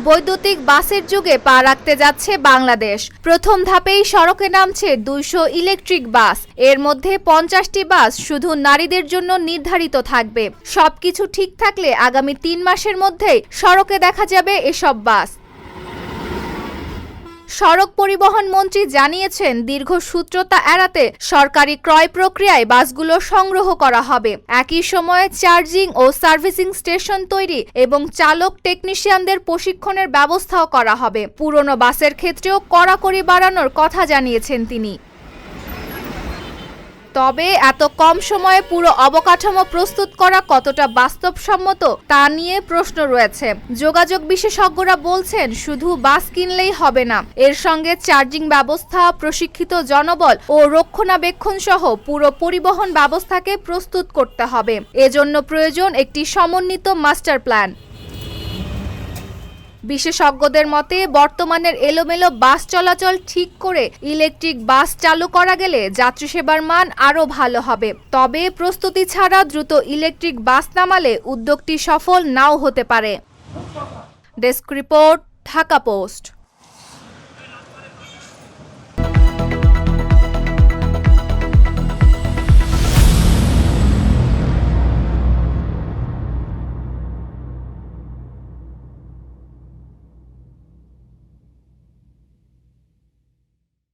বৈদ্যুতিক বাসের যুগে পা রাখতে যাচ্ছে বাংলাদেশ। প্রথম ধাপেই সড়কে নামছে ২০০ ইলেকট্রিক বাস। এর মধ্যে ৫০টি বাস শুধু নারীদের জন্য নির্ধারিত থাকবে। সবকিছু ঠিক থাকলে আগামী ৩ মাসের মধ্যেই সড়কে দেখা যাবে এসব বাস। সড়ক পরিবহন মন্ত্রী জানিয়েছেন, দীর্ঘসূত্রতা এড়াতে সরকারি ক্রয় প্রক্রিয়ায় বাসগুলো সংগ্রহ করা হবে। একই সময়ে চার্জিং ও সার্ভিসিং স্টেশন তৈরি এবং চালক টেকনিশিয়ানদের প্রশিক্ষণের ব্যবস্থাও করা হবে। পুরনো বাসের ক্ষেত্রেও কড়াকড়ি বাড়ানোর কথা জানিয়েছেন তিনি। তবে এত কম সময়ে পুরো অবকাঠামো প্রস্তুত করা কতটা বাস্তবসম্মত তা নিয়ে প্রশ্ন রয়েছে। যোগাযোগ বিশেষজ্ঞরা বলছেন, শুধু বাস কিনলেই হবে না, এর সঙ্গে চার্জিং ব্যবস্থা, প্রশিক্ষিত জনবল ও রক্ষণাবেক্ষণ সহ পুরো পরিবহন ব্যবস্থাকে প্রস্তুত করতে হবে। এজন্য প্রয়োজন একটি সমন্বিত মাস্টার প্ল্যান। বিশেষজ্ঞদের মতে, বর্তমানের এলোমেলো বাস চলাচল ঠিক করে ইলেকট্রিক বাস চালু করা গেলে যাত্রী সেবার মান আরও ভালো হবে। তবে প্রস্তুতি ছাড়া দ্রুত ইলেকট্রিক বাস নামালে উদ্যোগটি সফল নাও হতে পারে। Desk report, Dhaka post.